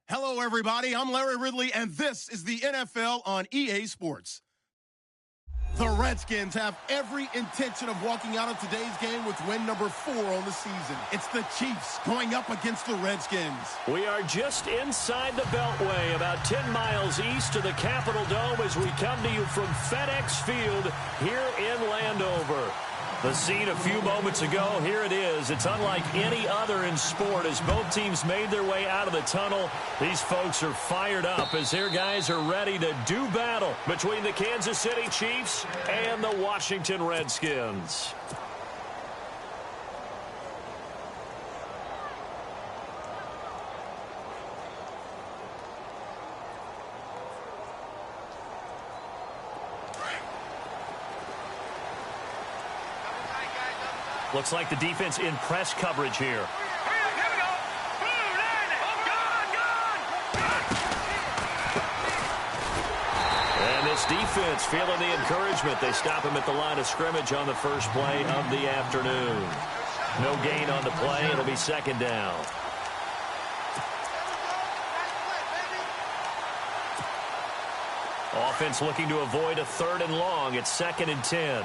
Hello, everybody. I'm Larry Ridley, and this is the NFL on EA Sports. The Redskins have every intention of walking out of today's game with win number 4 on the season. It's the Chiefs going up against the Redskins. We are just inside the Beltway, about 10 miles east of the Capitol Dome as we come to you from FedEx Field here in Landover. The scene a few moments ago, here it is. It's unlike any other in sport as both teams made their way out of the tunnel. These folks are fired up as their guys are ready to do battle between the Kansas City Chiefs and the Washington Redskins. Looks like the defense in press coverage here. And this defense feeling the encouragement. They stop him at the line of scrimmage on the first play of the afternoon. No gain on the play. It'll be second down. Offense looking to avoid a 3rd and long. It's 2nd and 10.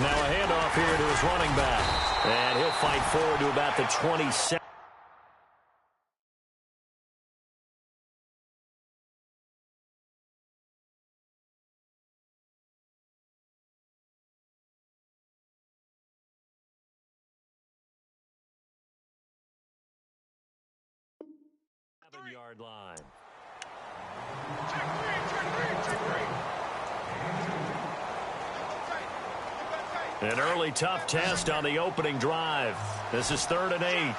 Now a handoff here to his running back. And he'll fight forward to about the 27. Yard line. An early tough test on the opening drive. This is 3rd and 8.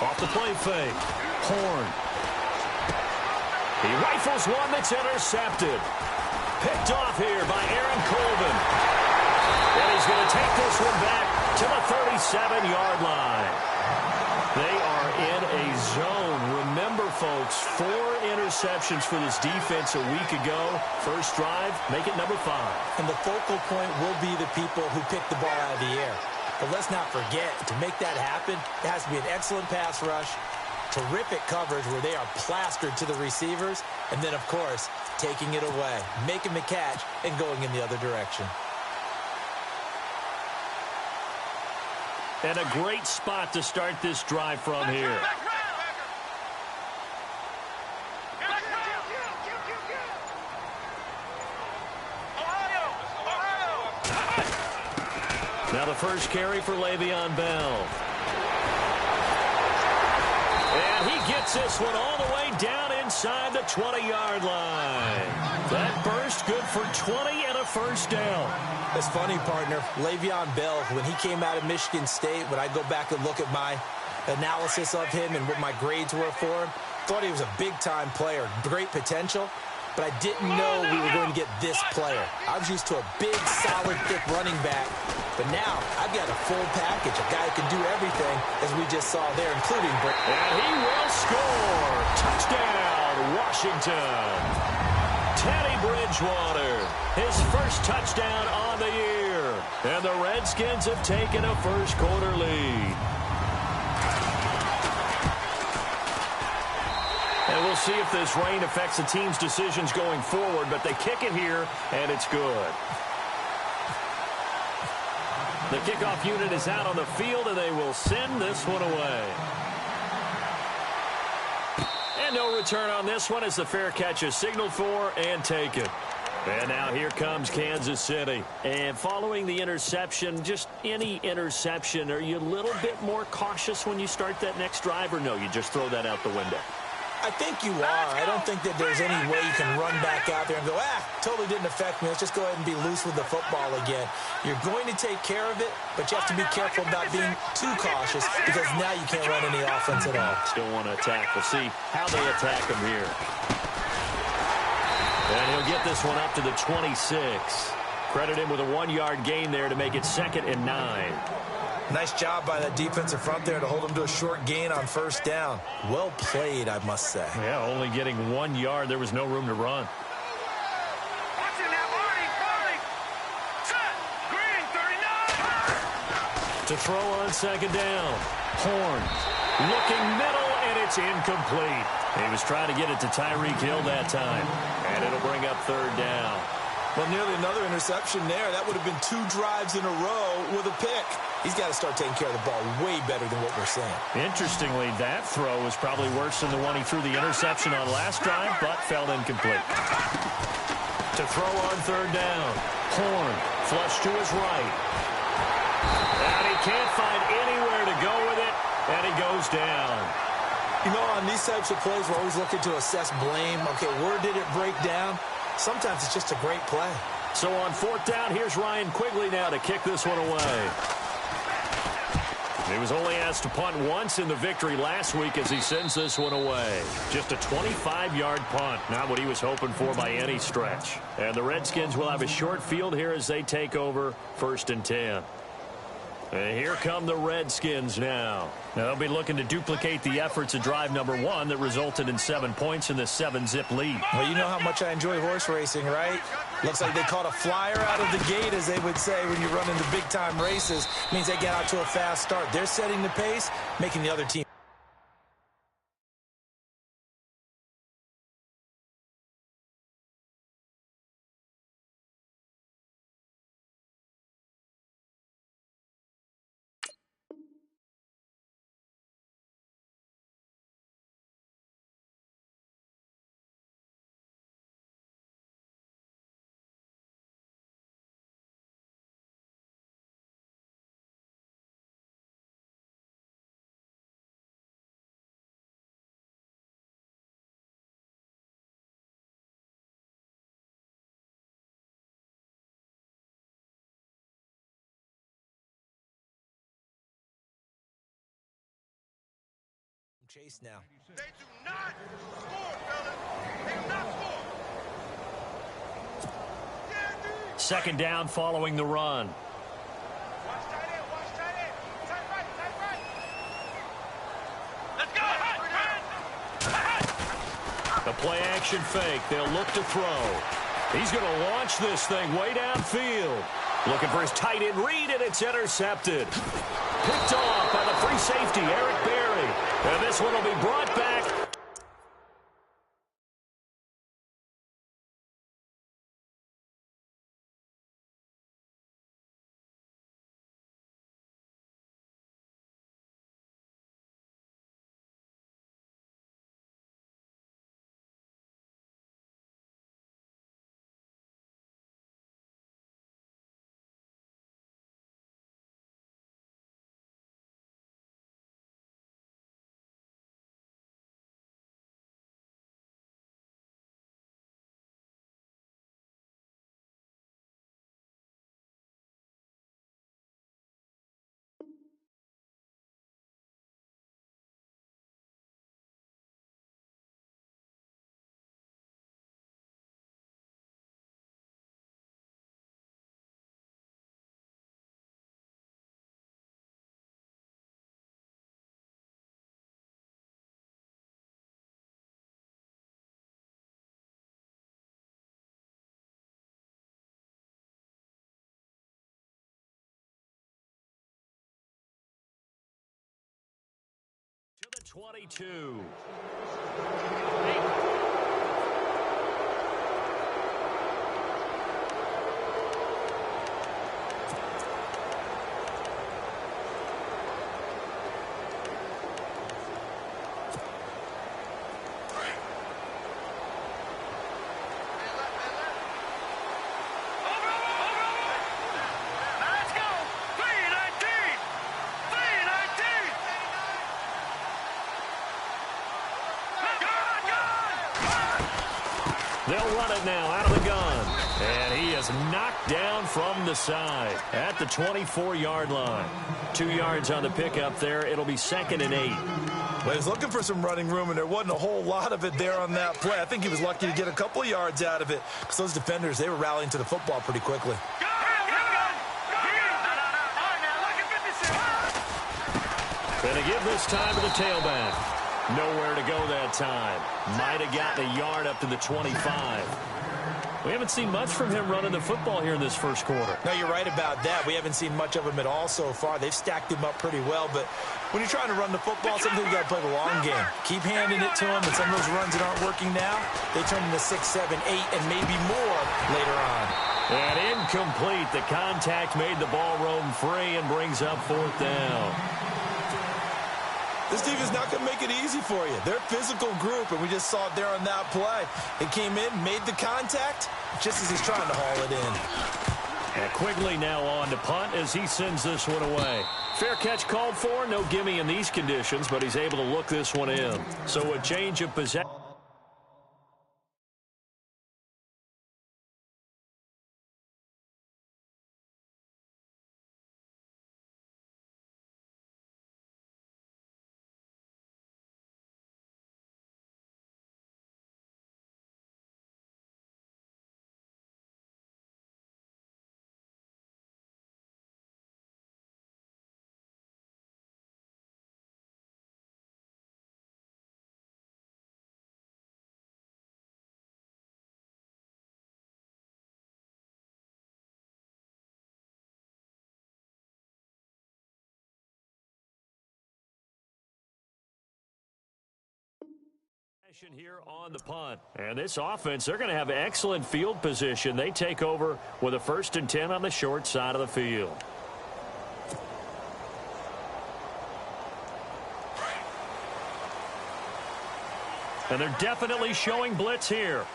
Off the play fake. Horn. He rifles one that's intercepted. Picked off here by Aaron Colvin. And he's going to take this one back to the 37-yard line. They are in a zone. Remember, folks, 4 interceptions for this defense a week ago. First drive, make it number 5. And the focal point will be the people who pick the ball out of the air. But let's not forget, to make that happen, it has to be an excellent pass rush, terrific coverage where they are plastered to the receivers, and then, of course, taking it away, making the catch, and going in the other direction. And a great spot to start this drive from here. Now the first carry for Le'Veon Bell. And he gets this one all the way down inside the 20-yard line. That burst good for 20 and a first down. It's funny, partner. Le'Veon Bell, when he came out of Michigan State, when I go back and look at my analysis of him and what my grades were for him, thought he was a big-time player, great potential, but I didn't know we were going to get this player. I was used to a big, solid, thick running back, but now I've got a full package, a guy who can do everything, as we just saw there, including... And he will score! Touchdown, Washington! Teddy Bridgewater, his first touchdown on the year. And the Redskins have taken a first-quarter lead. And we'll see if this rain affects the team's decisions going forward, but they kick it here, and it's good. The kickoff unit is out on the field, and they will send this one away. And no return on this one as the fair catch is signaled for and taken. And now here comes Kansas City. And following the interception, just any interception, are you a little bit more cautious when you start that next drive, or no, you just throw that out the window? I think you are. I don't think that there's any way you can run back out there and go, totally didn't affect me. Let's just go ahead and be loose with the football again. You're going to take care of it, but you have to be careful about being too cautious because now you can't run any offense at all. Still want to attack. We'll see how they attack him here. And he'll get this one up to the 26. Credit him with a 1-yard gain there to make it 2nd and 9. Nice job by that defensive front there to hold him to a short gain on first down. Well played, I must say. Yeah, only getting 1 yard. There was no room to run. To throw on second down. Horn looking middle, and it's incomplete. He was trying to get it to Tyreek Hill that time, and it'll bring up third down. Well, nearly another interception there. That would have been 2 drives in a row with a pick. He's got to start taking care of the ball way better than what we're seeing. Interestingly, that throw was probably worse than the one he threw the interception on last drive, but fell incomplete. To throw on third down. Horn flush to his right. And he can't find anywhere to go with it, and he goes down. You know, on these types of plays, we're always looking to assess blame. Okay, where did it break down? Sometimes it's just a great play. So on fourth down, here's Ryan Quigley now to kick this one away. He was only asked to punt once in the victory last week as he sends this one away. Just a 25-yard punt, not what he was hoping for by any stretch. And the Redskins will have a short field here as they take over 1st and 10. And here come the Redskins now. Now they'll be looking to duplicate the efforts of drive number 1 that resulted in 7 points in the 7-zip lead. Well, you know how much I enjoy horse racing, right? Looks like they caught a flyer out of the gate, as they would say when you run into big-time races. It means they get out to a fast start. They're setting the pace, making the other team. Chase now. They do not score, fellas. They do not score. Second down following the run. Watch tight end, watch tight end. Tight right. Let's go. The play action fake. They'll look to throw. He's going to launch this thing way downfield. Looking for his tight end read, and it's intercepted. Picked off by the free safety, Eric Berry. And this one will be brought back. To the 22. They'll run it now out of the gun. And he is knocked down from the side at the 24-yard line. 2 yards on the pickup there. It'll be 2nd and 8. Well, he was looking for some running room, and there wasn't a whole lot of it there on that play. I think he was lucky to get a couple of yards out of it because those defenders, they were rallying to the football pretty quickly. Go! Going to give this time to the tailback. Nowhere to go that time. Might have gotten a yard up to the 25. We haven't seen much from him running the football here in this first quarter. No, you're right about that. We haven't seen much of him at all so far. They've stacked him up pretty well, but when you're trying to run the football, sometimes you got to play the long game. Keep handing it to him, and some of those runs that aren't working now, they turn into 6, 7, 8, and maybe more later on. And incomplete. The contact made the ball roam free and brings up 4th down. This team is not going to make it easy for you. They're a physical group, and we just saw it there on that play. It came in, made the contact, just as he's trying to haul it in. And Quigley now on to punt as he sends this one away. Fair catch called for. No gimme in these conditions, but he's able to look this one in. So a change of possession. Here on the punt. And this offense, they're going to have excellent field position. They take over with a 1st and 10 on the short side of the field. And they're definitely showing blitz here.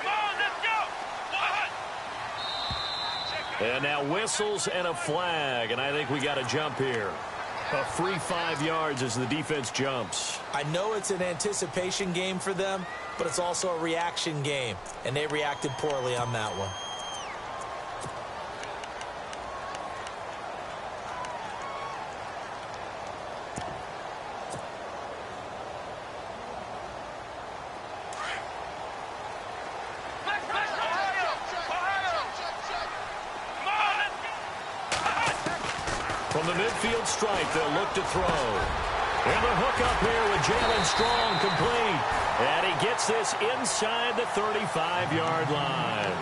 Come on, let's go. And now whistles and a flag. And I think we got a jump here. A free 5 yards as the defense jumps. I know it's an anticipation game for them, but it's also a reaction game, and they reacted poorly on that one. From the midfield stripe, they'll look to throw. And the hook up here with Jalen Strong complete. And he gets this inside the 35-yard line.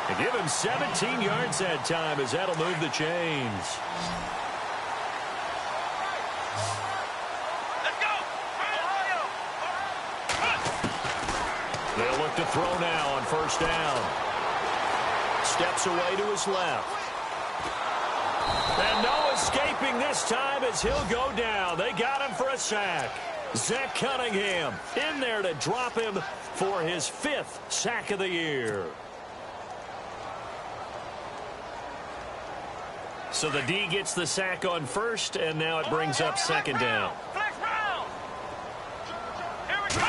They give him 17 yards that time as that'll move the chains. Let's go. They'll look to throw now on 1st down. Steps away to his left. And no escaping this time as he'll go down. They got him for a sack. Zach Cunningham in there to drop him for his 5th sack of the year. So the D gets the sack on 1st, and now it brings up 2nd down. Flex round. Here we go.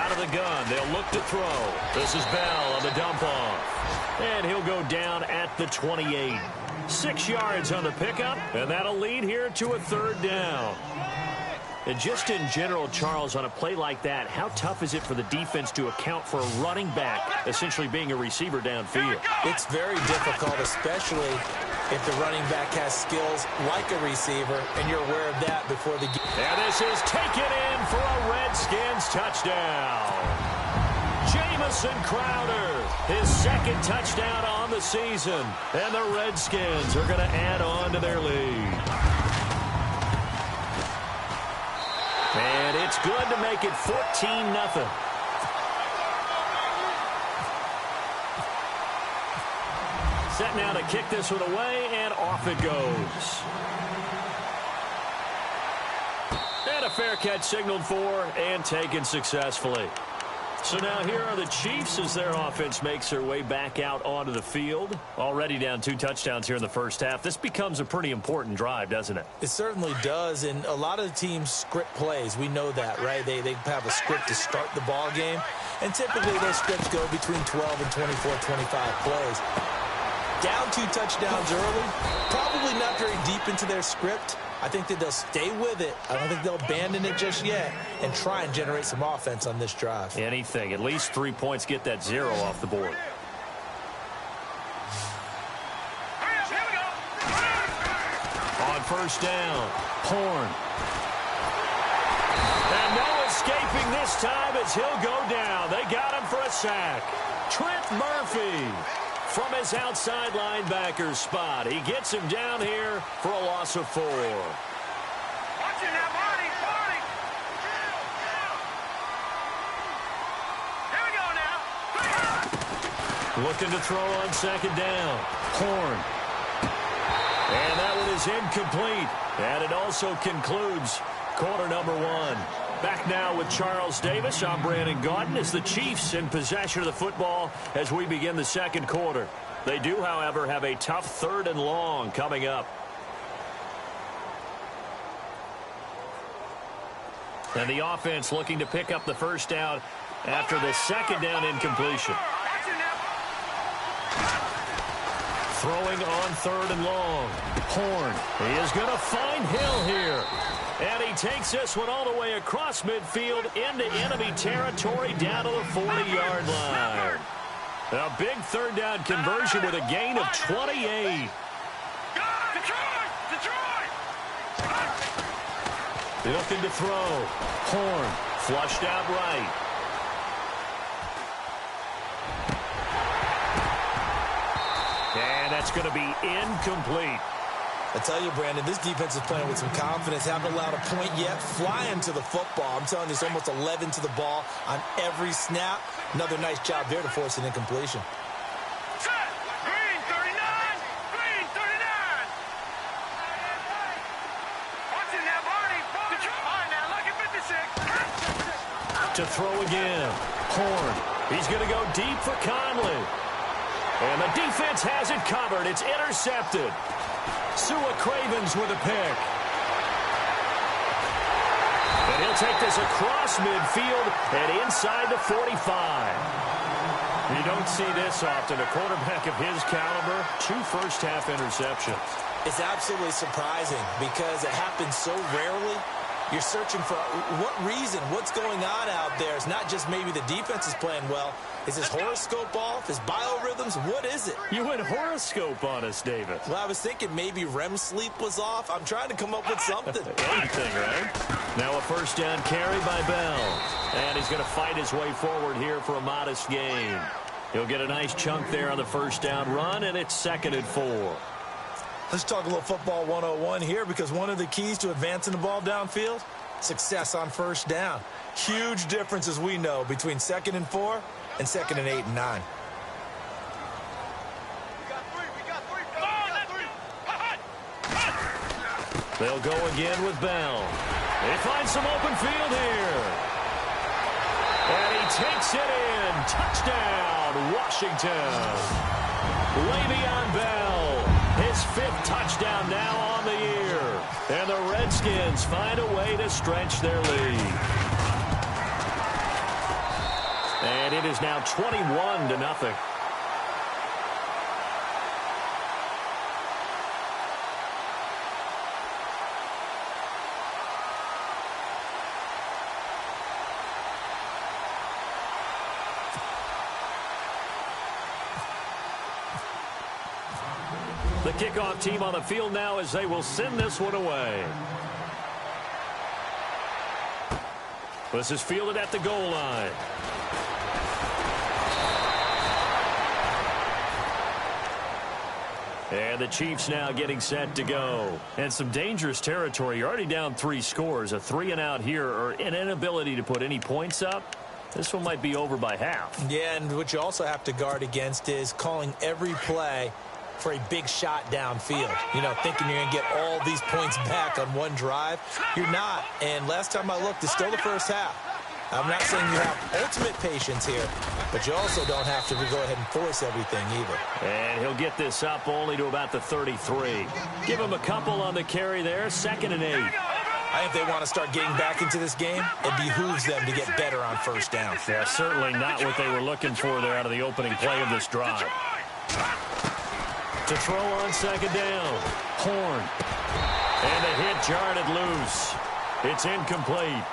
Out of the gun, they'll look to throw. This is Bell on the dump off. And he'll go down at the 28. 6 yards on the pickup, and that'll lead here to a 3rd down. And just in general, Charles, on a play like that, how tough is it for the defense to account for a running back essentially being a receiver downfield? It's very difficult, especially if the running back has skills like a receiver, and you're aware of that before the game. And this is taken in for a Redskins touchdown. Jamison Crowder, his 2nd touchdown on the season. And the Redskins are going to add on to their lead. And it's good to make it 14-0. Set now to kick this one away, and off it goes. And a fair catch signaled for and taken successfully. So now here are the Chiefs as their offense makes their way back out onto the field. Already down 2 touchdowns here in the first half. This becomes a pretty important drive, doesn't it? It certainly does, and a lot of the teams script plays. We know that, right? They have a script to start the ball game, and typically those scripts go between 12 and 24, 25 plays. Down 2 touchdowns early, probably not very deep into their script. I think that they'll stay with it. I don't think they'll abandon it just yet and try and generate some offense on this drive. Anything. At least 3 points, get that 0 off the board. first down. Horn. And no escaping this time as he'll go down. They got him for a sack. Trent Murphy from his outside linebacker spot. He gets him down here for a loss of 4. Watch it now, Barney. Here we go now. Looking to throw on second down. Horn. And that one is incomplete. And it also concludes quarter number 1. Back now with Charles Davis. I'm Brandon Gaudin as the Chiefs in possession of the football as we begin the second quarter. They do, however, have a tough 3rd and long coming up. And the offense looking to pick up the first down after the second down incompletion. Throwing on 3rd and long. Horn. He is going to find Hill here. And he takes this one all the way across midfield into enemy territory down to the 40-yard line. A big 3rd down conversion with a gain of 28. Detroit! Looking to throw. Horn. Flushed out right. And that's going to be incomplete. I tell you, Brandon, this defense is playing with some confidence. Haven't allowed a point yet. Flying to the football. I'm telling you, it's almost 11 to the ball on every snap. Another nice job there to force an incompletion. Set! Green 39! Green 39! Watch it now, Barney. Detroit. All right, now, look at 56. To throw again. Horn. He's going to go deep for Conley. And the defense has it covered. It's intercepted. Sua Cravens with a pick. And he'll take this across midfield and inside the 45. You don't see this often. A quarterback of his caliber, 2 first-half interceptions. It's absolutely surprising because it happens so rarely. You're searching for what reason, what's going on out there. It's not just maybe the defense is playing well. Is his horoscope off? His biorhythms? What is it? You went horoscope on us, David. Well, I was thinking maybe REM sleep was off. I'm trying to come up with something. Anything, right? Now a first down carry by Bell. And he's going to fight his way forward here for a modest gain. He'll get a nice chunk there on the first down run, and it's 2nd and 4. Let's talk a little football 101 here because one of the keys to advancing the ball downfield, success on first down. Huge difference, as we know, between 2nd and 4 and 2nd and 8 and 9. They'll go again with Bell. They find some open field here. And he takes it in. Touchdown, Washington. Le'Veon Bell, his 5th touchdown now on the year. And the Redskins find a way to stretch their lead. And it is now 21-0. The kickoff team on the field now as they will send this one away. This is fielded at the goal line. And the Chiefs now getting set to go. And some dangerous territory. You're already down 3 scores. A 3-and-out here or an inability to put any points up. This one might be over by half. Yeah, and what you also have to guard against is calling every play for a big shot downfield. You know, thinking you're going to get all these points back on one drive. You're not. And last time I looked, it's still the first half. I'm not saying you have ultimate patience here, but you also don't have to go ahead and force everything either. And he'll get this up only to about the 33. Give him a couple on the carry there. 2nd and 8. I think they want to start getting back into this game. It behooves them to get better on first down. Yeah, certainly not what they were looking for there out of the opening play of this drive. To throw on 2nd down. Horn. And the hit jarred it loose. It's incomplete.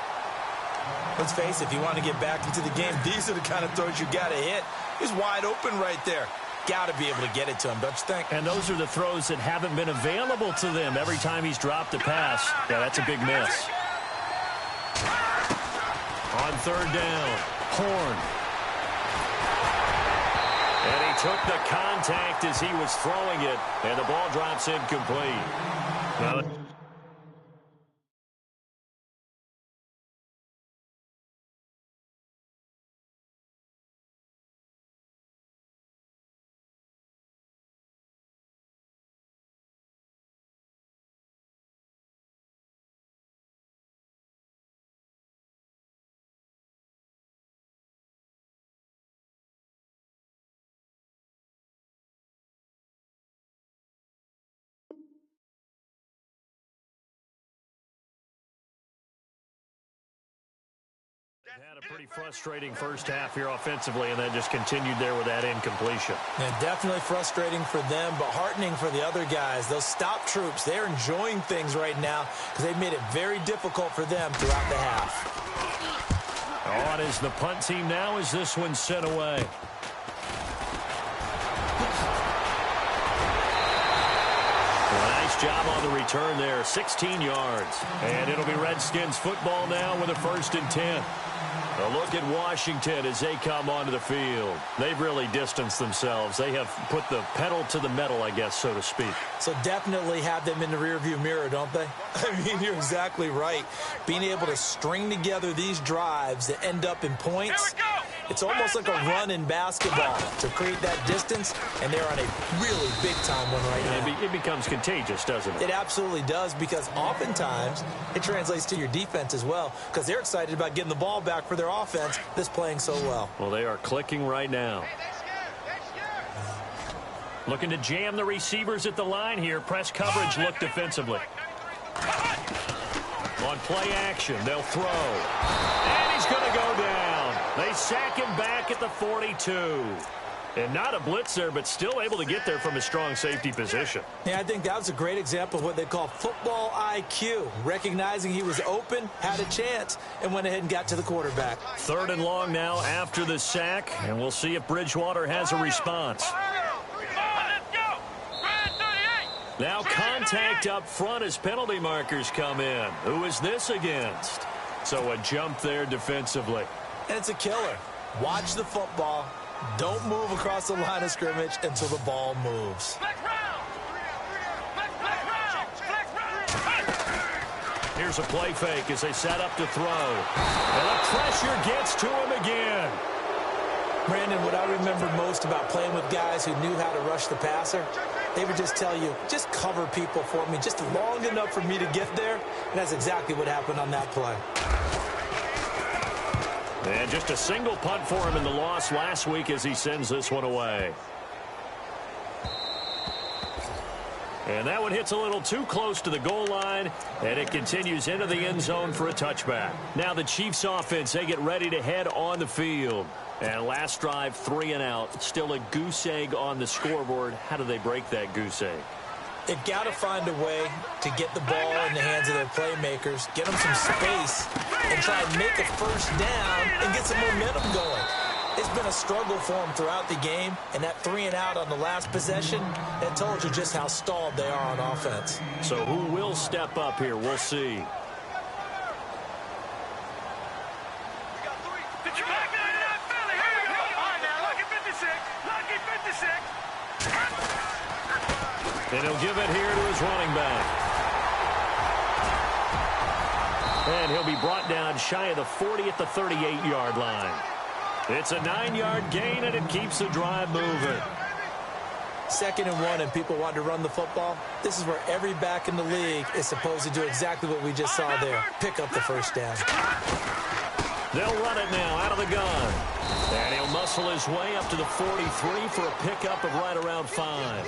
Let's face it, if you want to get back into the game, these are the kind of throws you got to hit. He's wide open right there. got to be able to get it to him, don't you think? And those are the throws that haven't been available to them every time he's dropped a pass. Yeah, that's a big miss. On third down, Horn. And he took the contact as he was throwing it, and the ball drops incomplete. Now, had a pretty frustrating first half here offensively, and then just continued there with that incompletion. And definitely frustrating for them, but heartening for the other guys. Those stop troops, they're enjoying things right now because they've made it very difficult for them throughout the half. On is the punt team now as this one's sent away. Nice job on the return there, 16 yards. And it'll be Redskins football now with a 1st and 10. A look at Washington as they come onto the field. They've really distanced themselves. They have put the pedal to the metal, I guess, so to speak. So definitely have them in the rearview mirror, don't they? I mean, you're exactly right. Being able to string together these drives that end up in points, it's almost like a run in basketball to create that distance, and they're on a really big-time one right now. It becomes contagious, doesn't it? It absolutely does, because oftentimes it translates to your defense as well, because they're excited about getting the ball back for their offense that's playing so well. Well, they are clicking right now. Looking to jam the receivers at the line here. Press coverage look defensively. On play action, they'll throw. And he's going to go down. They sack him back at the 42. And not a blitz there, but still able to get there from a strong safety position. Yeah, I think that was a great example of what they call football IQ. Recognizing he was open, had a chance, and went ahead and got to the quarterback. 3rd and long now after the sack, and we'll see if Bridgewater has a response. Now contact up front as penalty markers come in. Who is this against? So a jump there defensively. And it's a killer. Watch the football. Don't move across the line of scrimmage until the ball moves. Here's a play fake as they set up to throw. And the pressure gets to him again. Brandon, what I remember most about playing with guys who knew how to rush the passer, they would just tell you, just cover people for me, just long enough for me to get there. And that's exactly what happened on that play. And just a single punt for him in the loss last week as he sends this one away. And that one hits a little too close to the goal line, and it continues into the end zone for a touchback. Now the Chiefs offense, they get ready to head on the field. And last drive, 3 and out. Still a goose egg on the scoreboard. How do they break that goose egg? They've got to find a way to get the ball in the hands of their playmakers, get them some space, and try and make a first down and get some momentum going. It's been a struggle for them throughout the game, and that 3 and out on the last possession, it told you just how stalled they are on offense. So who will step up here? We'll see. And he'll give it here to his running back. And he'll be brought down shy of the 40 at the 38-yard line. It's a 9-yard gain, and it keeps the drive moving. 2nd and 1, and people want to run the football. This is where every back in the league is supposed to do exactly what we just saw there. Pick up the first down. They'll run it now out of the gun. And he'll muscle his way up to the 43 for a pickup of right around 5.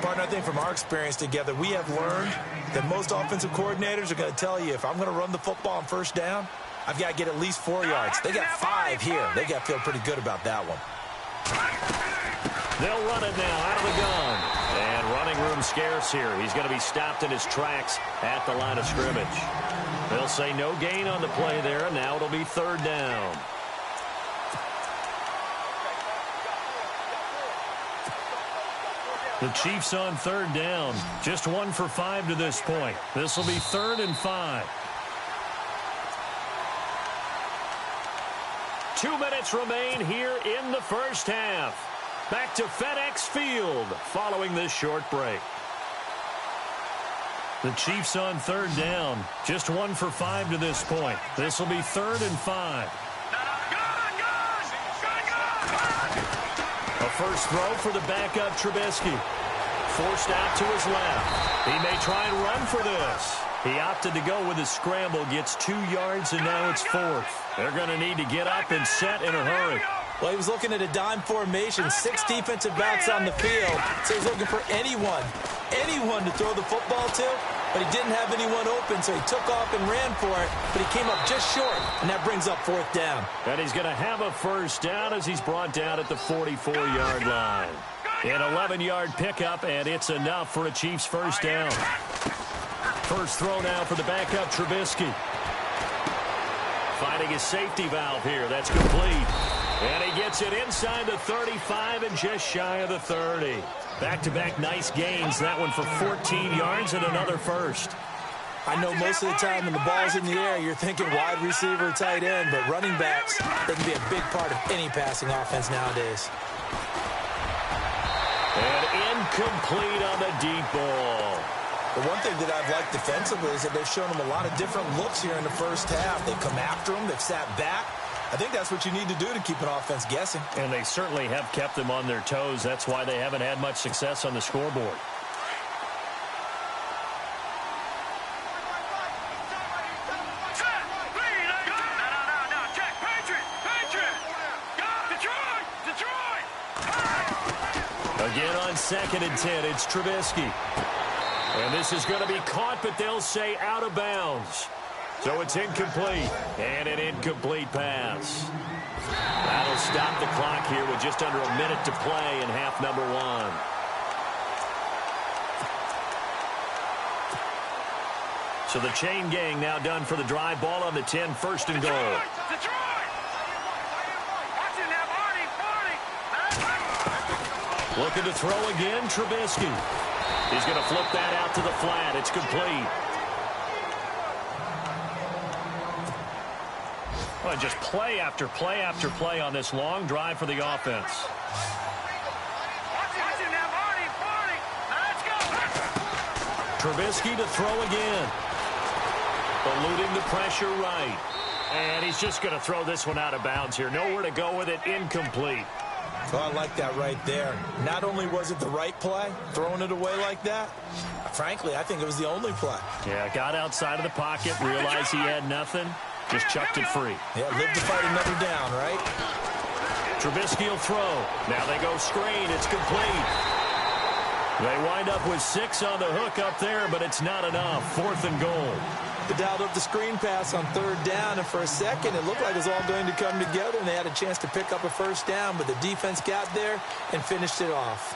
Partner, I think from our experience together, we have learned that most offensive coordinators are going to tell you, if I'm going to run the football on first down, I've got to get at least 4 yards. They got 5 here. They got to feel pretty good about that one. They'll run it now out of the gun. And running room scarce here. He's going to be stopped in his tracks at the line of scrimmage. They'll say no gain on the play there, and now it'll be 3rd down. The Chiefs on third down. Just 1 for 5 to this point. This will be 3rd and 5. 2 minutes remain here in the first half. Back to FedEx Field following this short break. The Chiefs on third down. Just 1 for 5 to this point. This will be 3rd and 5. A first throw for the backup Trubisky. Forced out to his left. He may try and run for this. He opted to go with his scramble. Gets 2 yards, and now it's 4th. They're going to need to get up and set in a hurry. Well, he was looking at a dime formation. 6 defensive backs on the field. So he's looking for anyone to throw the football to. But he didn't have anyone open, so he took off and ran for it. But he came up just short, and that brings up 4th down. And he's going to have a first down as he's brought down at the 44-yard line. An 11-yard pickup, and it's enough for a Chiefs first down. First throw now for the backup Trubisky. Finding his safety valve here. That's complete. And he gets it inside the 35 and just shy of the 30. Back-to-back nice gains. That one for 14 yards and another first. I know most of the time when the ball's in the air, you're thinking wide receiver, tight end, but running backs, they can be a big part of any passing offense nowadays. And incomplete on the deep ball. The one thing that I've liked defensively is that they've shown them a lot of different looks here in the first half. They've come after them. They've sat back. I think that's what you need to do to keep an offense guessing. And they certainly have kept them on their toes. That's why they haven't had much success on the scoreboard. Again on 2nd and 10, it's Trubisky. And this is going to be caught, but they'll say out of bounds. So it's incomplete, and an incomplete pass. That'll stop the clock here with just under a minute to play in half number 1. So the chain gang now done for the drive. Ball on the 10, 1st and goal. Looking to throw again, Trubisky. He's going to flip that out to the flat. It's complete. Well, just play after play after play on this long drive for the offense. Trubisky to throw again. Eluding the pressure right. And he's just going to throw this one out of bounds here. Nowhere to go with it. Incomplete. Well, I like that right there. Not only was it the right play, throwing it away like that, frankly, I think it was the only play. Yeah, got outside of the pocket, realized he had nothing, just chucked it free. Yeah, live to fight another down, right? Trubisky will throw. Now they go screen. It's complete. They wind up with 6 on the hook up there, but it's not enough. 4th and goal. They dialed up the screen pass on 3rd down, and for a second, it looked like it was all going to come together, and they had a chance to pick up a first down, but the defense got there and finished it off.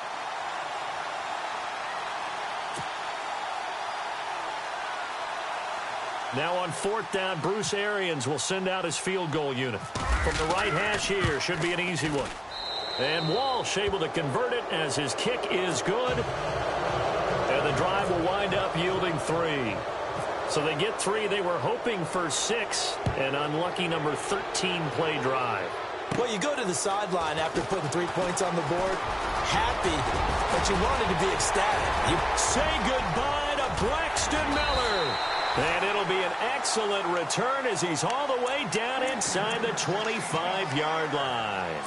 Now on 4th down, Bruce Arians will send out his field goal unit. From the right hash here, should be an easy one. And Walsh able to convert it as his kick is good. And the drive will wind up yielding 3. So they get 3. They were hoping for 6. An unlucky number 13 play drive. Well, you go to the sideline after putting 3 points on the board, happy, but you wanted to be ecstatic. You say goodbye to Braxton Miller. And it'll be an excellent return as he's all the way down inside the 25-yard line.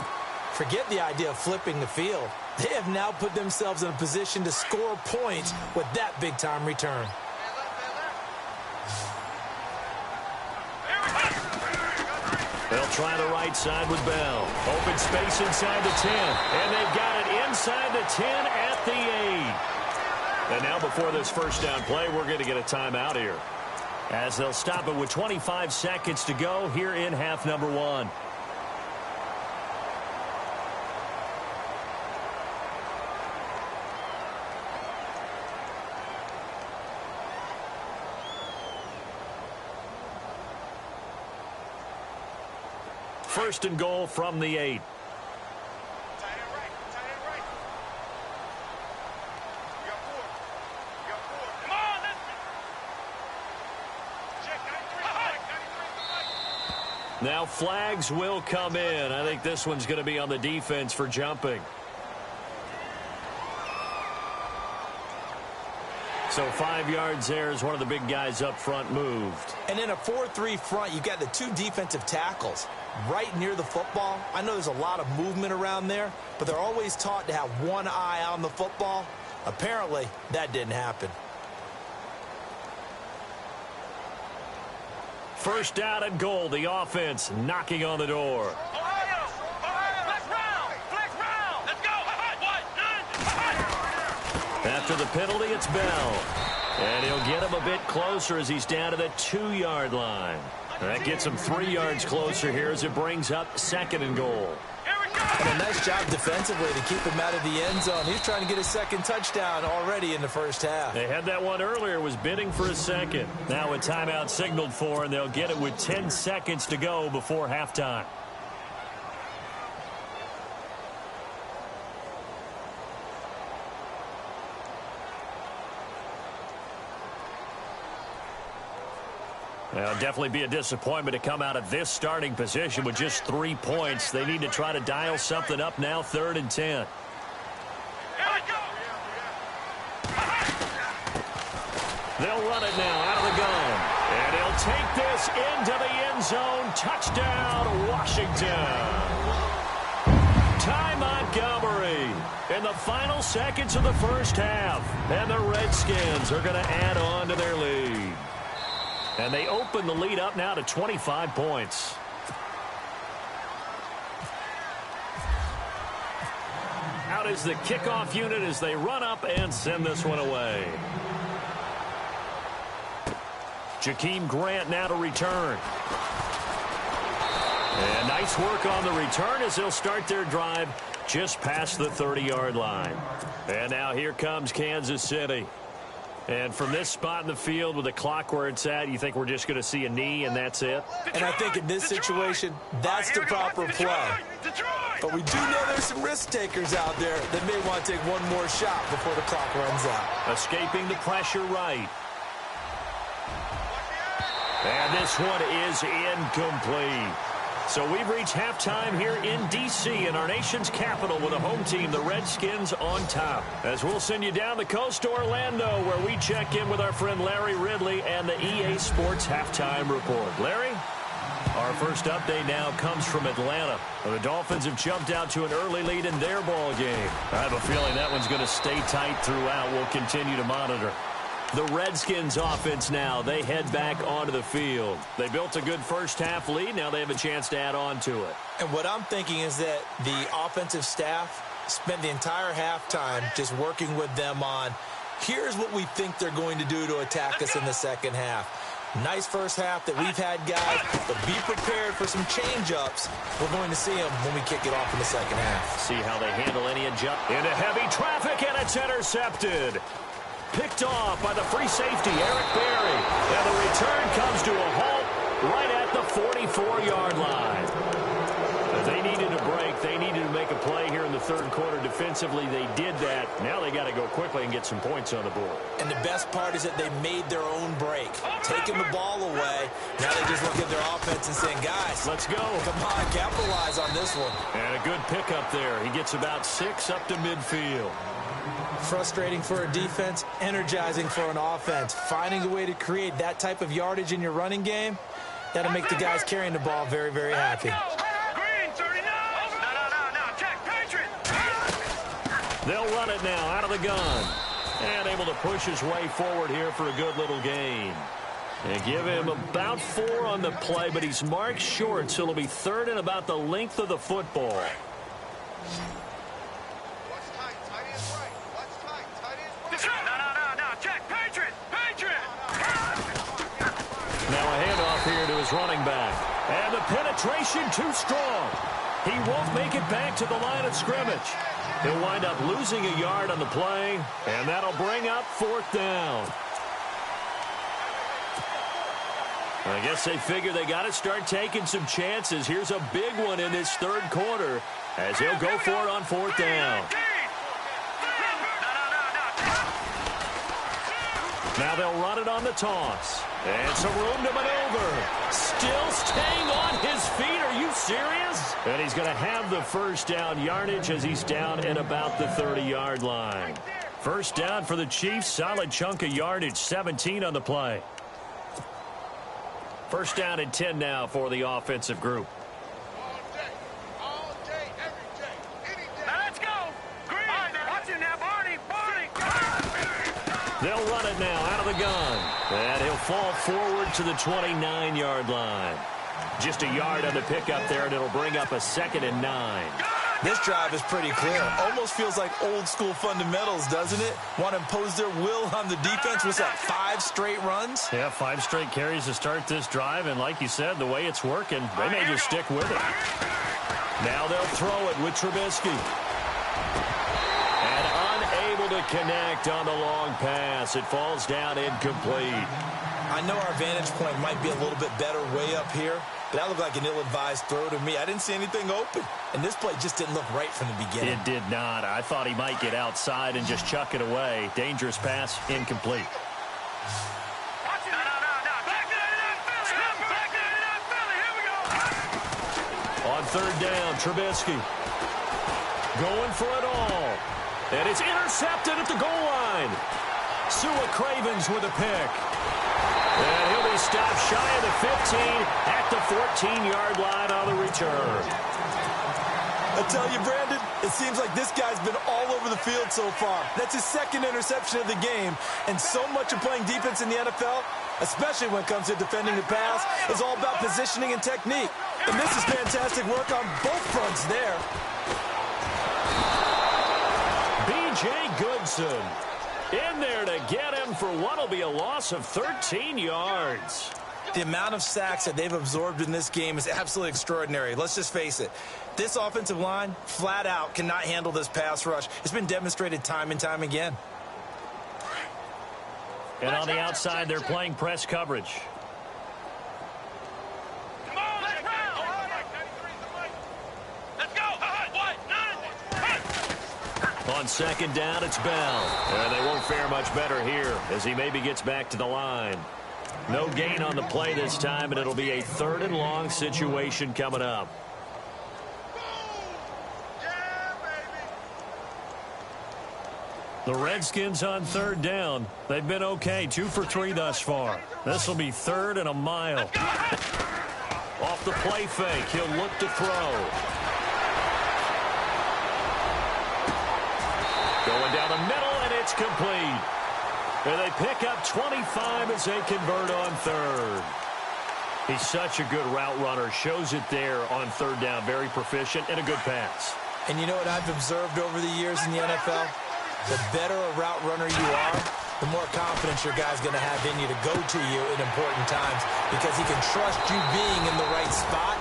Forget the idea of flipping the field. They have now put themselves in a position to score points with that big-time return. They'll try the right side with Bell. Open space inside the 10. And they've got it inside the 10 at the 8. And now before this first down play, we're going to get a timeout here, as they'll stop it with 25 seconds to go here in half number 1. First and goal from the 8. Now flags will come in. I think this one's going to be on the defense for jumping. So 5 yards there as one of the big guys up front moved. And in a 4-3 front, you've got the 2 defensive tackles right near the football. I know there's a lot of movement around there, but they're always taught to have one eye on the football. Apparently, that didn't happen. First down and goal, the offense knocking on the door. Ohio, flex round, let's go. After the penalty, it's Bell. And he'll get him a bit closer as he's down to the 2-yard line. That gets him 3 yards closer here as it brings up 2nd and goal. And a nice job defensively to keep him out of the end zone. He's trying to get his 2nd touchdown already in the first half. They had that one earlier, was bidding for a 2nd. Now a timeout signaled for, and they'll get it with 10 seconds to go before halftime. Well, it'll definitely be a disappointment to come out of this starting position with just 3 points. They need to try to dial something up now, 3rd and 10. They'll run it now out of the gun. And he'll take this into the end zone. Touchdown, Washington. Ty Montgomery in the final seconds of the first half. And the Redskins are going to add on to their lead. And they open the lead up now to 25 points. Out is the kickoff unit as they run up and send this one away. Jakeem Grant now to return. And nice work on the return as they'll start their drive just past the 30-yard line. And now here comes Kansas City. And from this spot in the field with the clock where it's at, you think we're just going to see a knee and that's it? And I think in this situation, that's the proper play. But we do know there's some risk takers out there that may want to take one more shot before the clock runs out. Escaping the pressure right. And this one is incomplete. So we've reached halftime here in D.C. in our nation's capital with a home team, the Redskins, on top. As we'll send you down the coast to Orlando where we check in with our friend Larry Ridley and the EA Sports Halftime Report. Larry? Our first update now comes from Atlanta. The Dolphins have jumped out to an early lead in their ball game. I have a feeling that one's going to stay tight throughout. We'll continue to monitor. The Redskins offense now, they head back onto the field. They built a good first half lead. Now they have a chance to add on to it. And what I'm thinking is that the offensive staff spent the entire halftime just working with them on, here's what we think they're going to do to attack us in the second half. Nice first half that we've had, guys, but be prepared for some change-ups. We're going to see them when we kick it off in the second half. See how they handle any adjustment. Into heavy traffic, and it's intercepted. Picked off by the free safety, Eric Berry. And the return comes to a halt right at the 44-yard line. They needed a break. They needed to make a play here in the third quarter defensively. They did that. Now they got to go quickly and get some points on the board. And the best part is that they made their own break. Taking the ball away. Now they just look at their offense and saying, guys, let's go. Come on, capitalize on this one. And a good pickup there. He gets about 6 up to midfield. Frustrating for a defense, energizing for an offense. Finding a way to create that type of yardage in your running game, that'll make the guys carrying the ball very, very happy. They'll run it now out of the gun. And able to push his way forward here for a good little gain. And give him about 4 on the play, but he's marked short, so it'll be 3rd and about the length of the football. Now a handoff here to his running back. And the penetration too strong. He won't make it back to the line of scrimmage. He'll wind up losing a yard on the play, and that'll bring up 4th down. I guess they figure they got to start taking some chances. Here's a big one in this third quarter as he'll go for it on 4th down. Now they'll run it on the toss. And some room to maneuver. Still staying on his feet. Are you serious? And he's going to have the first down yardage as he's down at about the 30-yard line. First down for the Chiefs. Solid chunk of yardage. 17 on the play. First down and 10 now for the offensive group. All day, every day, any day. Now let's go. Green. Watch it now, Barney. They'll run it now out of the gun. And he'll fall forward to the 29-yard line. Just a yard on the pickup there, and it'll bring up a 2nd and 9. This drive is pretty clear. Almost feels like old-school fundamentals, doesn't it? Want to impose their will on the defense. What's that, 5 straight runs? Yeah, 5 straight carries to start this drive, and like you said, the way it's working, they may just stick with it. Now they'll throw it with Trubisky. And unable to connect on the long pass. It falls down incomplete. I know our vantage point might be a little bit better way up here, but that looked like an ill-advised throw to me. I didn't see anything open, and this play just didn't look right from the beginning. It did not. I thought he might get outside and just chuck it away. Dangerous pass, incomplete. On third down, Trubisky going for it all. And it's intercepted at the goal line. Sua Cravens with a pick. And he'll be stopped shy of the 15 at the 14-yard line on the return. I tell you, Brandon, it seems like this guy's been all over the field so far. That's his 2nd interception of the game. And so much of playing defense in the NFL, especially when it comes to defending the pass, is all about positioning and technique. And this is fantastic work on both fronts there. B.J. Goodson in there to get him for what will be a loss of 13 yards. The amount of sacks that they've absorbed in this game is absolutely extraordinary. Let's just face it. This offensive line, flat out, cannot handle this pass rush. It's been demonstrated time and time again. And on the outside, they're playing press coverage. Come on, let's round. Let's go. On second down, it's Bell. And they won't fare much better here as he maybe gets back to the line. No gain on the play this time, and it'll be a 3rd and long situation coming up. The Redskins on third down. They've been okay, 2 for 3 thus far. This will be 3rd and a mile. Off the play fake, he'll look to throw. Going down the middle, and it's complete. And they pick up 25 as they convert on 3rd. He's such a good route runner. Shows it there on 3rd down. Very proficient and a good pass. And you know what I've observed over the years in the NFL? The better a route runner you are, the more confidence your guy's going to have in you to go to you in important times because he can trust you being in the right spot,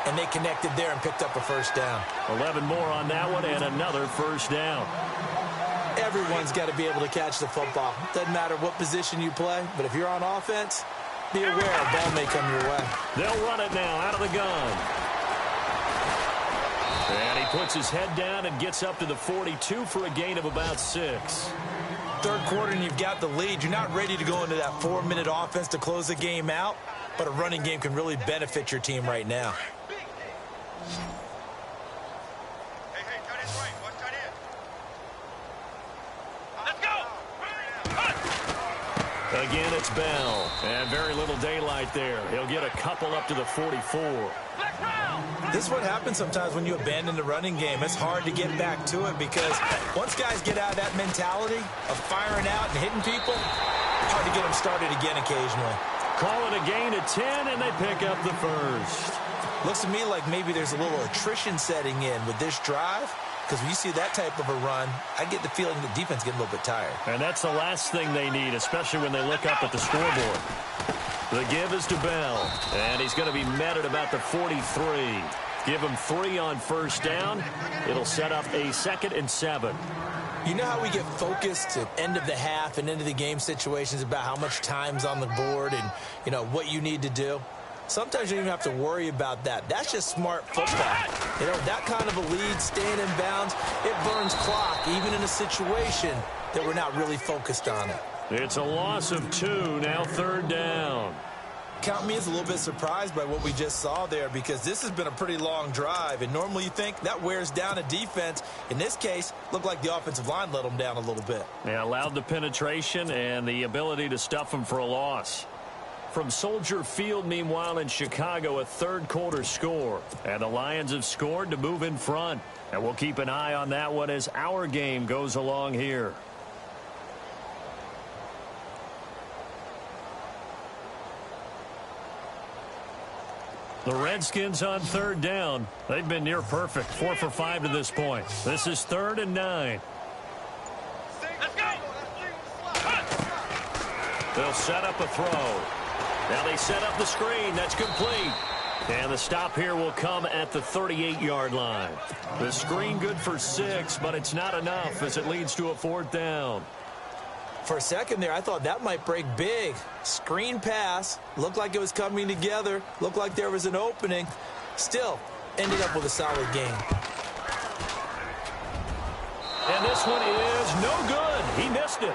and they connected there and picked up a first down. 11 more on that one and another first down. Everyone's got to be able to catch the football. Doesn't matter what position you play, but if you're on offense, be aware a ball may come your way. They'll run it now out of the gun. And he puts his head down and gets up to the 42 for a gain of about 6. Third quarter and you've got the lead. You're not ready to go into that 4-minute offense to close the game out, but a running game can really benefit your team right now. Again, it's Bell. And very little daylight there. He'll get a couple up to the 44. This is what happens sometimes when you abandon the running game. It's hard to get back to it because once guys get out of that mentality of firing out and hitting people, hard to get them started again occasionally. Call it a gain of 10, and they pick up the first. Looks to me like maybe there's a little attrition setting in with this drive. Because when you see that type of a run, I get the feeling the defense getting a little bit tired. And that's the last thing they need, especially when they look up at the scoreboard. The give is to Bell, and he's going to be met at about the 43. Give him 3 on first down. It'll set up a 2nd and 7. You know how we get focused at end of the half and into the game situations about how much time's on the board and, you know, what you need to do? Sometimes you don't even have to worry about that. That's just smart football. You know, that kind of a lead, staying in bounds, it burns clock, even in a situation that we're not really focused on it. It's a loss of 2, now 3rd down. Count me as a little bit surprised by what we just saw there, because this has been a pretty long drive, and normally you think that wears down a defense. In this case, looked like the offensive line let them down a little bit. They allowed the penetration and the ability to stuff them for a loss. From Soldier Field, meanwhile, in Chicago, a third-quarter score. And the Lions have scored to move in front. And we'll keep an eye on that one as our game goes along here. The Redskins on 3rd down. They've been near perfect, 4 for 5 to this point. This is 3rd and 9. Let's go. They'll set up a throw. Now they set up the screen. That's complete. And the stop here will come at the 38-yard line. The screen good for 6, but it's not enough as it leads to a 4th down. For a second there, I thought that might break big. Screen pass. Looked like it was coming together. Looked like there was an opening. Still, ended up with a solid game. And this one is no good. He missed it.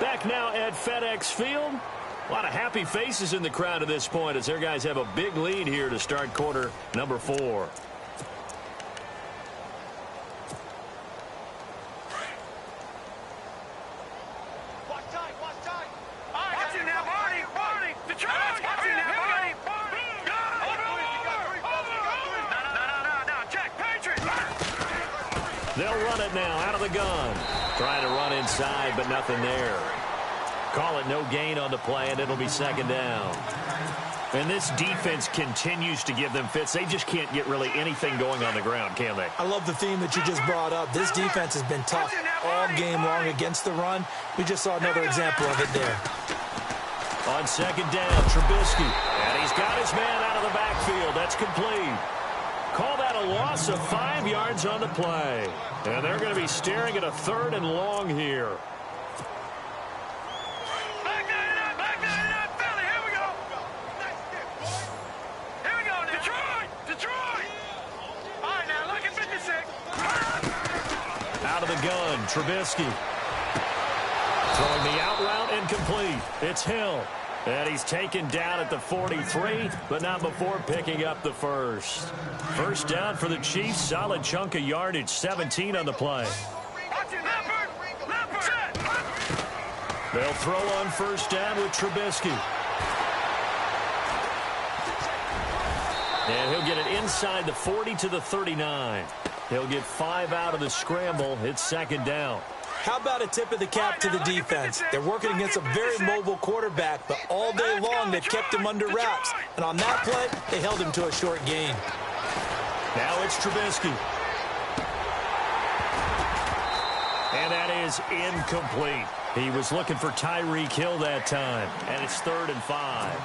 Back now at FedEx Field. A lot of happy faces in the crowd at this point as their guys have a big lead here to start quarter number 4. They'll run it now out of the gun. Trying to run inside, but nothing there. Call it no gain on the play, and it'll be 2nd down. And this defense continues to give them fits. They just can't get really anything going on the ground, can they? I love the theme that you just brought up. This defense has been tough all game long against the run. We just saw another example of it there. On 2nd down, Trubisky. And he's got his man out of the backfield. That's complete. Call that a loss of 5 yards on the play. And they're going to be staring at a 3rd and long here. Back that up, Philly. Here we go. Here we go now. Detroit. All right, now look at 56. Out of the gun, Trubisky. Throwing the out route and complete. It's Hill. And he's taken down at the 43, but not before picking up the 1st. 1st down for the Chiefs. Solid chunk of yardage, 17 on the play. They'll throw on 1st down with Trubisky. And he'll get it inside the 40 to the 39. He'll get 5 out of the scramble. It's 2nd down. How about a tip of the cap to the defense? They're working against a very mobile quarterback, but all day long they've kept him under wraps. And on that play, they held him to a short gain. Now it's Trubisky. And that is incomplete. He was looking for Tyreek Hill that time. And it's 3rd and 5.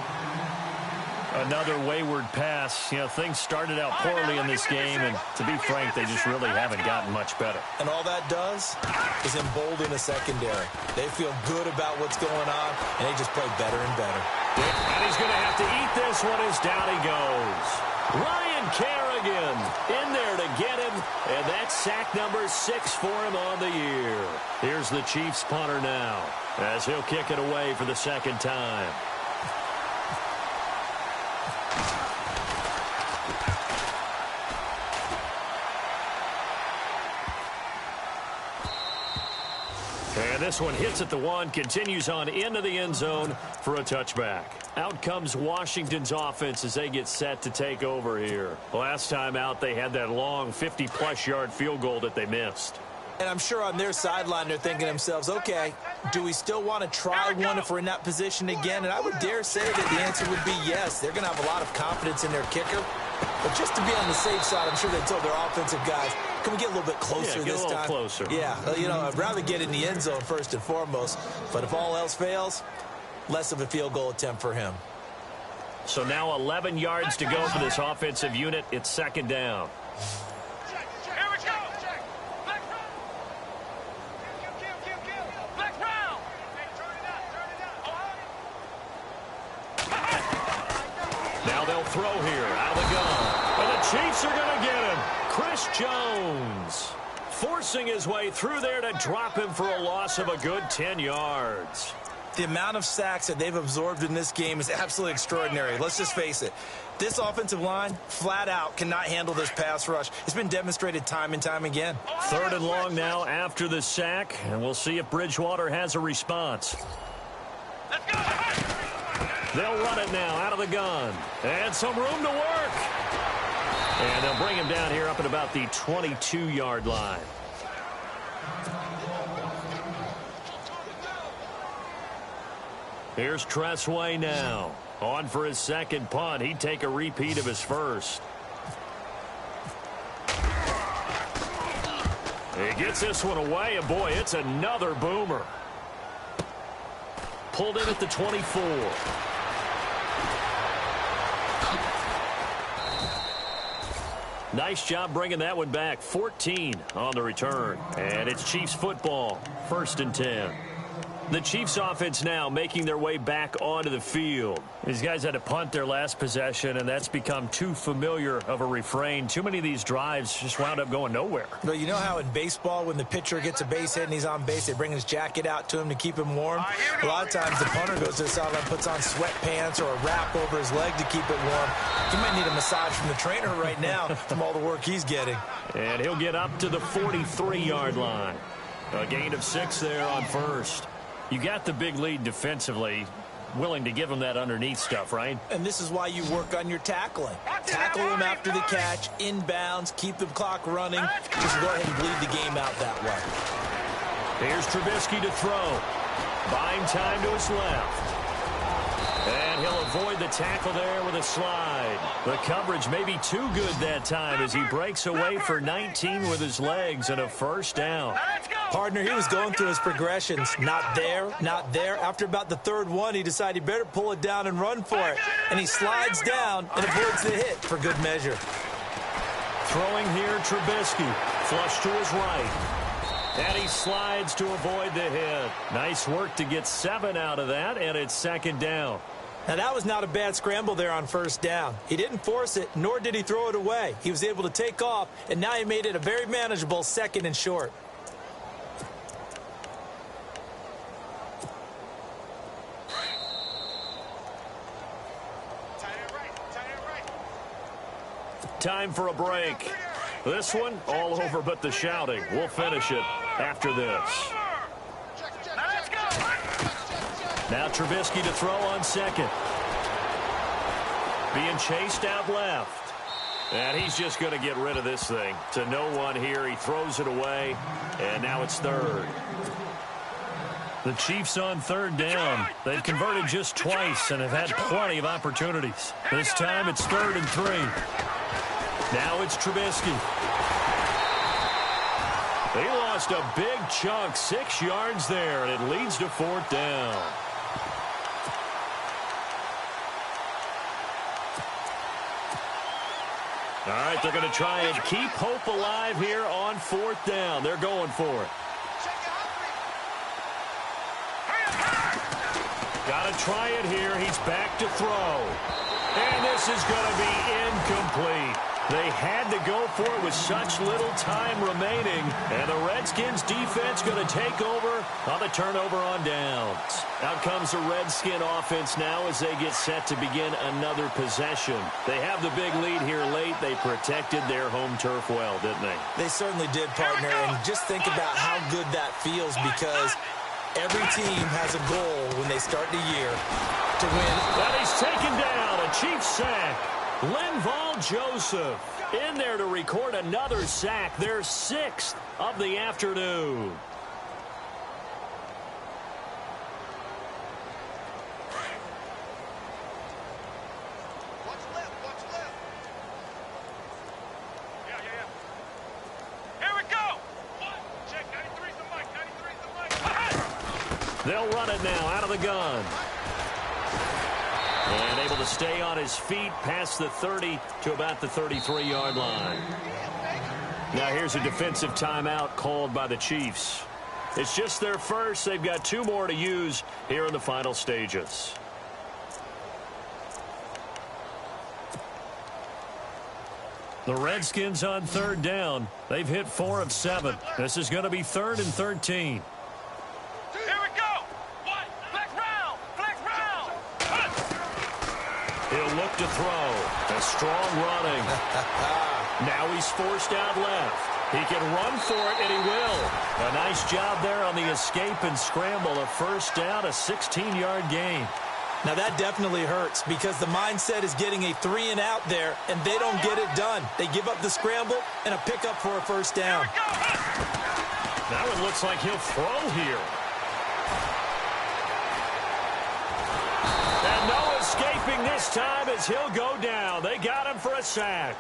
Another wayward pass. You know, things started out poorly in this game, and to be frank, they just really haven't gotten much better. And all that does is embolden a secondary. They feel good about what's going on, and they just play better and better. And he's going to have to eat this one as down he goes. Ryan Kerrigan in there to get him, and that's sack number 6 for him on the year. Here's the Chiefs punter now, as he'll kick it away for the 2nd time. And this one hits at the 1, continues on into the end zone for a touchback. Out comes Washington's offense as they get set to take over here. Last time out, they had that long 50-plus yard field goal that they missed. And I'm sure on their sideline they're thinking to themselves, okay, do we still want to try one if we're in that position again? And I would dare say that the answer would be yes. They're going to have a lot of confidence in their kicker. But just to be on the safe side, I'm sure they told their offensive guys, can we get a little bit closer this time? Yeah, get a little closer. Yeah, you know, I'd rather get in the end zone first and foremost. But if all else fails, less of a field goal attempt for him. So now 11 yards to go for this offensive unit. It's 2nd down. Now they'll throw here out of the gun. And the Chiefs are going to get him. Chris Jones forcing his way through there to drop him for a loss of a good 10 yards. The amount of sacks that they've absorbed in this game is absolutely extraordinary. Let's just face it. This offensive line, flat out, cannot handle this pass rush. It's been demonstrated time and time again. 3rd and long now after the sack, and we'll see if Bridgewater has a response. Let's go. They'll run it now out of the gun. And some room to work. And they'll bring him down here up at about the 22-yard line. Here's Tressway now. On for his second punt. He'd take a repeat of his first. He gets this one away, and boy, it's another boomer. Pulled in at the 24. Nice job bringing that one back. 14 on the return. And it's Chiefs football. 1st and 10. The Chiefs offense now making their way back onto the field. These guys had to punt their last possession, and that's become too familiar of a refrain. Too many of these drives just wound up going nowhere. But you know how in baseball, when the pitcher gets a base hit and he's on base, they bring his jacket out to him to keep him warm? A lot of times the punter goes to the sideline, puts on sweatpants or a wrap over his leg to keep it warm. He might need a massage from the trainer right now from all the work he's getting. And he'll get up to the 43-yard line. A gain of 6 there on first. You got the big lead defensively, willing to give them that underneath stuff, right? And this is why you work on your tackling. Tackle them after the catch, inbounds, keep the clock running. Just go ahead and bleed the game out that way. Here's Trubisky to throw. Buying time to his left. And he'll avoid the tackle there with a slide. The coverage may be too good that time as he breaks away for 19 with his legs and a first down. Partner, he was going through his progressions. Not there, not there. After about the 3rd one, he decided he better pull it down and run for it. And he slides down and avoids the hit for good measure. Throwing here, Trubisky. Flush to his right. And he slides to avoid the hit. Nice work to get 7 out of that, and it's 2nd down. Now, that was not a bad scramble there on 1st down. He didn't force it, nor did he throw it away. He was able to take off, and now he made it a very manageable 2nd and short. Time for a break. This one, all over but the shouting. We'll finish it after this. Now Trubisky to throw on 2nd. Being chased out left. And he's just going to get rid of this thing. To no one here. He throws it away. And now it's 3rd. The Chiefs on 3rd down. They've converted just twice and have had plenty of opportunities. This time it's 3rd and 3. Now it's Trubisky. They lost a big chunk, 6 yards there, and it leads to 4th down. All right, they're going to try and keep hope alive here on 4th down. They're going for it. Got to try it here. He's back to throw. And this is going to be incomplete. They had to go for it with such little time remaining. And the Redskins defense going to take over on the turnover on downs. Out comes the Redskin offense now as they get set to begin another possession. They have the big lead here late. They protected their home turf well, didn't they? They certainly did, partner. And just think about how good that feels, because every team has a goal when they start the year to win. But he's taken down. A Chiefs sack. Linval Joseph in there to record another sack. Their 6th of the afternoon. Watch left, watch left. Yeah. Here we go. Check 93's the mic, 93's the mic. They'll run it now out of the gun. And able to stay on his feet past the 30 to about the 33-yard line. Now here's a defensive timeout called by the Chiefs. It's just their first. They've got 2 more to use here in the final stages. The Redskins on 3rd down. They've hit 4 of 7. This is going to be 3rd and 13. Here we go. Black right. up to throw. A strong running. Now he's forced out left. He can run for it, and he will. A nice job there on the escape and scramble. A first down, a 16-yard gain. Now that definitely hurts because the mindset is getting a 3-and-out there, and they don't get it done. They give up the scramble and a pickup for a first down. That one looks like he'll throw here. And no escaping this time as he'll go down. They got him for a sack.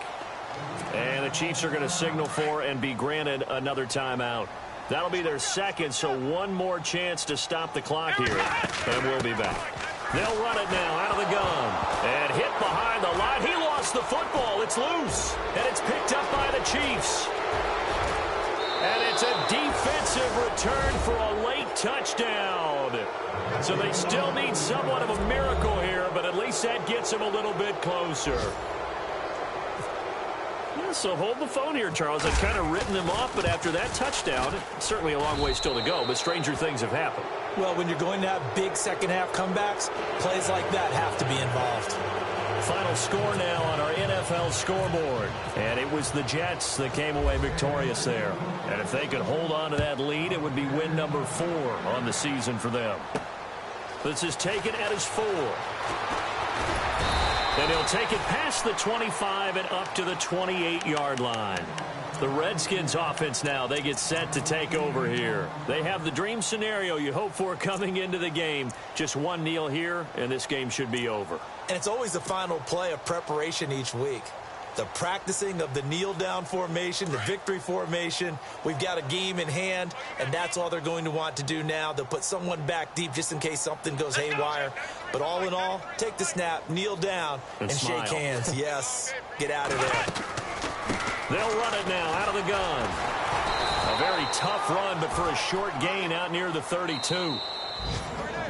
And the Chiefs are going to signal for and be granted another timeout. That'll be their second, so one more chance to stop the clock here. And we'll be back. They'll run it now out of the gun. And hit behind the line. He lost the football. It's loose. And it's picked up by the Chiefs. And it's a defensive return for a late touchdown. So they still need somewhat of a miracle here, but at least that gets them a little bit closer. Yeah, so hold the phone here, Charles. I've kind of written them off, but after that touchdown, certainly a long way still to go, but stranger things have happened. Well, when you're going to have big second-half comebacks, plays like that have to be involved. Final score now on our NFL scoreboard. And it was the Jets that came away victorious there. And if they could hold on to that lead, it would be win number 4 on the season for them. This is taken at his 4. And he'll take it past the 25 and up to the 28-yard line. The Redskins offense now, they get set to take over here. They have the dream scenario you hope for coming into the game. Just one kneel here, and this game should be over. And it's always the final play of preparation each week. The practicing of the kneel-down formation, the victory formation. We've got a game in hand, and that's all they're going to want to do now. They'll put someone back deep just in case something goes haywire. But all in all, take the snap, kneel down, and shake hands. Yes, get out of there. They'll run it now out of the gun. A very tough run, but for a short gain out near the 32.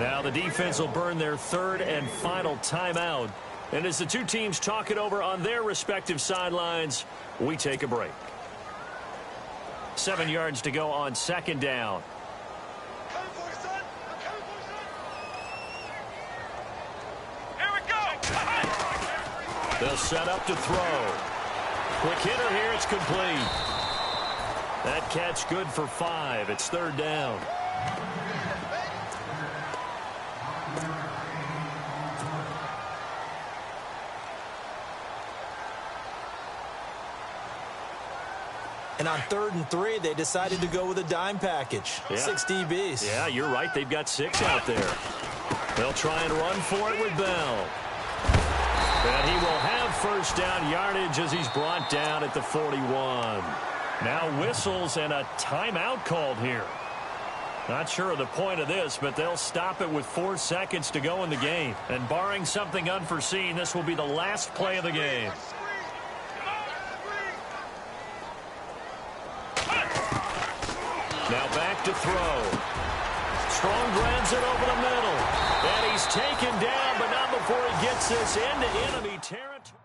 Now the defense will burn their third and final timeout. And as the two teams talk it over on their respective sidelines, we take a break. 7 yards to go on second down. Here we go. They'll set up to throw. Quick hitter here, it's complete. That catch good for 5. It's third down. And on 3rd and 3, they decided to go with a dime package. Yeah. 6 DBs. Yeah, you're right. They've got 6 out there. They'll try and run for it with Bell. And he will have first down yardage as he's brought down at the 41. Now whistles and a timeout called here. Not sure of the point of this, but they'll stop it with 4 seconds to go in the game. And barring something unforeseen, this will be the last play of the game. Now back to throw. Strong grabs it over the middle. And he's taken down, but not before he gets this into enemy territory.